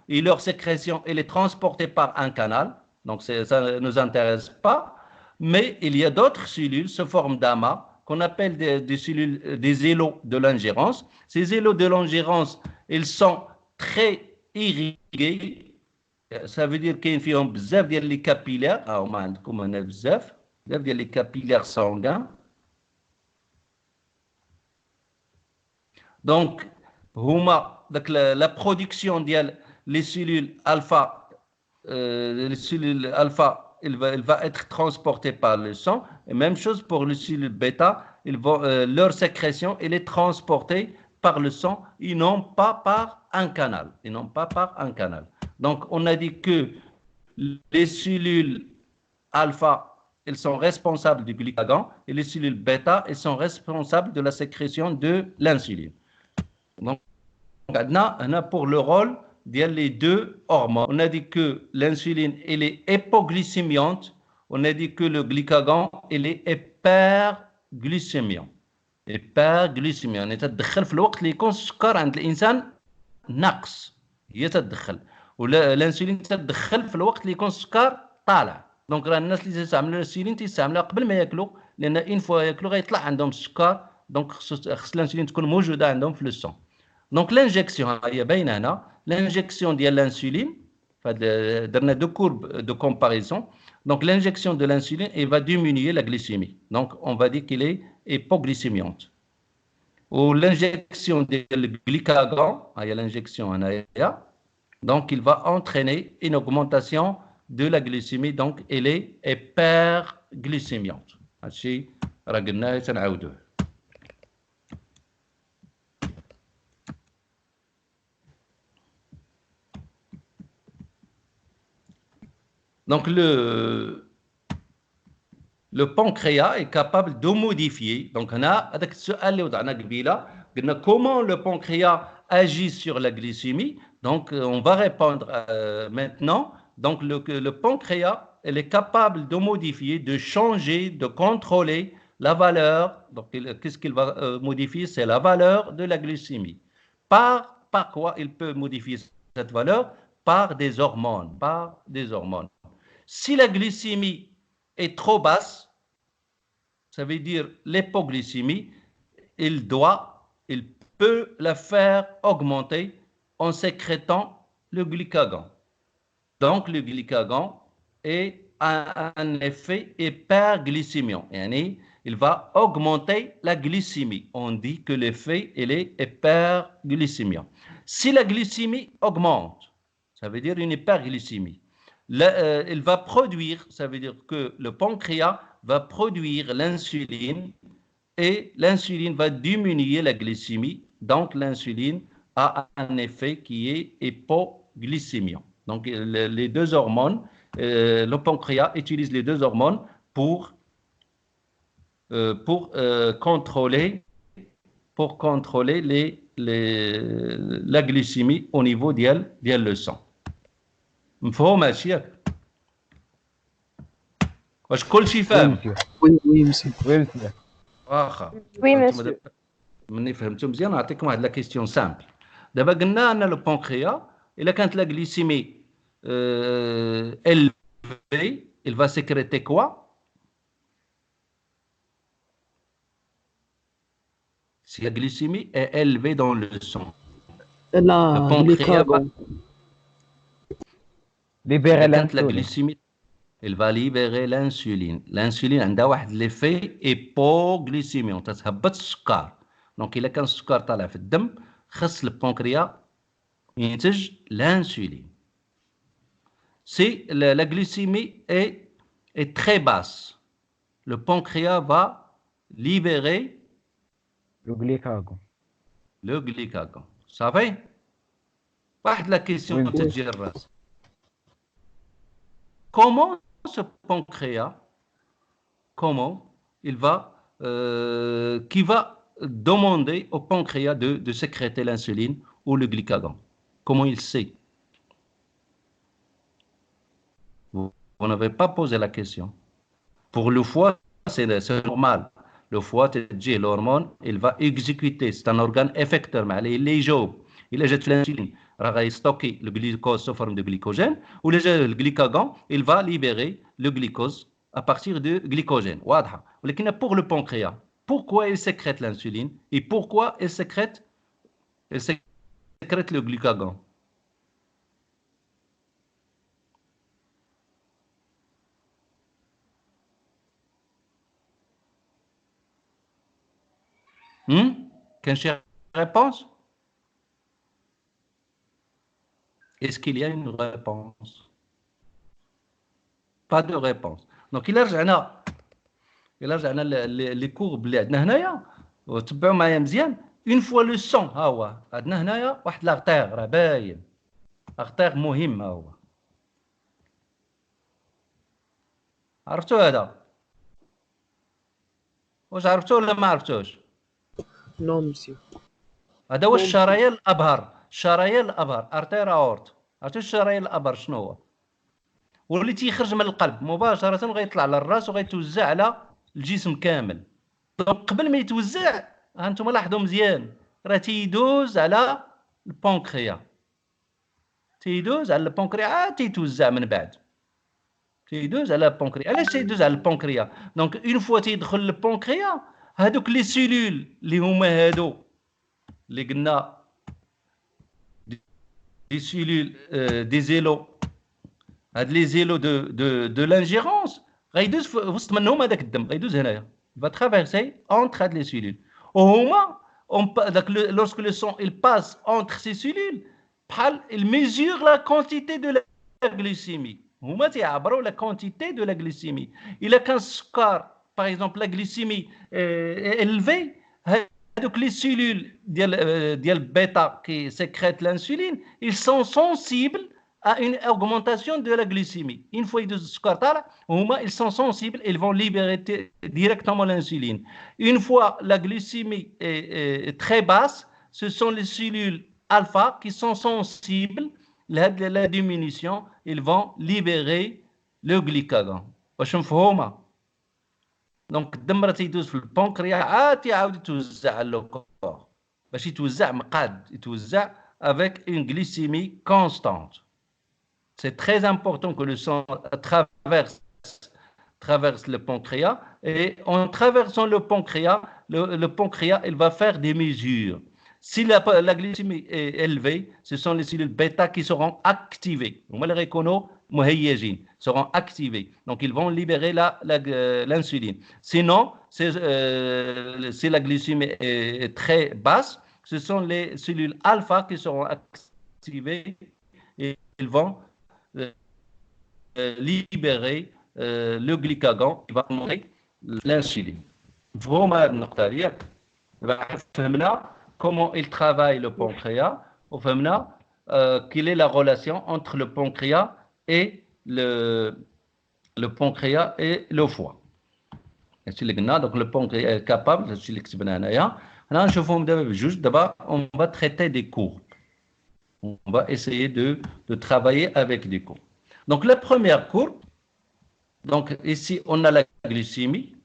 et leur sécrétion elle est transportée par un canal, donc ça ne nous intéresse pas, mais il y a d'autres cellules sous forme d'amas qu'on appelle des cellules, des îlots de l'ingérence. Ces îlots de l'ingérence, ils sont très irrigués, ça veut dire qu'il y a بزاف ديال les capillaires, ما عندكم هنا بزاف ديال les capillaires sanguins. Donc, la production des cellules alpha, elle va être transportée par le sang. Et même chose pour les cellules bêta, leur sécrétion, elle est transportée par le sang et non pas par un canal. Donc, on a dit que les cellules alpha, elles sont responsables du glycagon et les cellules bêta, elles sont responsables de la sécrétion de l'insuline. Donc, on a pour le rôle des deux hormones. On a dit que l'insuline, elle est hypoglycémiante. On a dit que le glycagon, il est hyperglycémiant. hyperglycémiant. يتدخل في الوقت اللي يكون السكر عند الإنسان ناقص. هي تتدخل. والانسولين تتدخل في الوقت اللي يكون السكر طالع. دونك راه الناس اللي تستعملوا الانسولين تستعملوها قبل ما ياكلوا لأن إن فوا ياكلوا غيطلع عندهم السكر. دونك خص الانسولين تكون موجودة عندهم في السون. Donc l'injection, l'injection de l'insuline, dans deux courbes de comparaison, donc l'injection de l'insuline va diminuer la glycémie. Donc on va dire qu'il est hypoglycémiante. Ou l'injection du glycagon, il y a l'injection en AIA, donc il va entraîner une augmentation de la glycémie, donc elle est hyperglycémiante. هادشي راه قلناه تنعاودوه. Donc, le pancréas est capable de modifier. Donc, on a comment le pancréas agit sur la glycémie. Donc, on va répondre maintenant. Donc, le pancréas, elle est capable de modifier, de changer, de contrôler la valeur. Donc, qu'est-ce qu'il va modifier? C'est la valeur de la glycémie. Par quoi il peut modifier cette valeur? Par des hormones. Si la glycémie est trop basse, ça veut dire l'hypoglycémie, il peut la faire augmenter en sécrétant le glycagon. Donc le glycagon est un effet hyperglycémiant. Il va augmenter la glycémie. On dit que l'effet est hyperglycémiant. Si la glycémie augmente, ça veut dire une hyperglycémie. Il va produire, ça veut dire que le pancréas va produire l'insuline et l'insuline va diminuer la glycémie. Donc, l'insuline a un effet qui est hypoglycémiant. Donc, les deux hormones, le pancréas utilise les deux hormones pour contrôler la glycémie au niveau du sang. مفهوم هادشي واش كلشي فاهم؟ وي مسيو واخا وي مسيو مني فهمتو مزيان نعطيكم واحد لا كيستيون سامبل. دابا قلنا ان لو بانكريا الا كانت لا غليسيمي élevée, il va sécréter quoi? Si la glycémie est élevée dans le sang, le pancréas va libérer la glycémie, il va libérer l'insuline. L'insuline عندها واحد l'effet hypoglycémiant تتهبط السكر. دونك الا كان السكر طالع في الدم خص البنكرياس ينتج l'insuline. Si la glycémie est très basse, le pancréas va libérer le glycagon. صافي؟ واحد la question تجي الراس. Comment ce pancréas, qui va demander au pancréas de sécréter l'insuline ou le glycagon? Comment il sait? Vous n'avez pas posé la question. Pour le foie, c'est normal. Le foie, l'hormone, il va exécuter. C'est un organe effecteur. Mais il est jaune. Il جات l'insuline راه غيستوكي le glucose sous forme de glycogène ou le glycagon il va libérer le glucose à partir de glycogène. واضحة. ولكن pour le pancréas, pourquoi il sécrète l'insuline et pourquoi il sécrète le glucagon? Quelle réponse? Est-ce qu'il y a une réponse? Pas de réponse. Donc il رجعنا les courbes اللي عندنا هنايا وتبعوا معايا مزيان. Une fois le sang ها هو عندنا هنايا واحد لاغتيغ راه باين لاغتيغ مهم ها هو. عرفتوا هذا؟ واش عرفتوا ولا ما عرفتوش؟ نو مسيو. هذا هو الشرايين الابهر. الشرايين الابهر ارتير اورت. عرفتوا الشرايين الابهر شنو هو؟ واللي تيخرج من القلب مباشره غيطلع على الراس وغيتوزع على الجسم كامل. دونك قبل ما يتوزع هانتوما لاحظوا مزيان راه تيدوز على البنكرياس. تيدوز على البنكرياس عاد تيتوزع من بعد. تيدوز على البنكرياس. علاش تيدوز على البنكرياس؟ دونك اون فوا تيدخل البنكرياس هادوك لي سيلول اللي هما هادو اللي قلنا دي سيلول دي زيلو هاد لي زيلو دو لانجيرونس غيدوز في وسط منهم هذاك الدم غيدوز هنايا va traverser entre هاد لي سيلول وهما lorsque le sang il passe entre ces cellules بحال il mesure la quantité de la glycémie. هما تيعبروا la quantité de la glycémie. إلا كان السكر par exemple la glycémie élevée هادوك les cellules ديال bêta qui sécrètent l'insuline ils sont sensibles à une augmentation de la glycémie. Une fois ils sont sensibles, ils vont libérer directement l'insuline. Une fois la glycémie est très basse, ce sont les cellules alpha qui sont sensibles à la diminution, ils vont libérer le glycagon. واش مفهومه؟ دونك الدم راه تيدوز في البنكرياس عاد تيعاود يتوزع على الكور باش يتوزع مقاد يتوزع avec une glycémie constante. C'est très important que le sang traverse le pancréas et en traversant le pancréas, le pancréas il va faire des mesures. Si la glycémie est élevée, ce sont les cellules bêta qui seront activées. Seront activées. Donc ils vont libérer l'insuline. Sinon, si la glycémie est très basse, ce sont les cellules alpha qui seront activées et ils vont libérer le glycagon qui va monter l'insuline. Vraiment النقطة ديالك فهمنا comment il travaille le pancréas وفهمنا quelle est la relation entre le pancréas et le pancréas et le foie. هادشي اللي قلنا. donc le pancréas est capable هادشي اللي كتبنا هنايا. هنا نشوفهم دابا بجوج. دابا on va traiter des courbes. On va essayer de travailler avec des courbes. Donc, la première courbe, donc ici, on a la glycémie.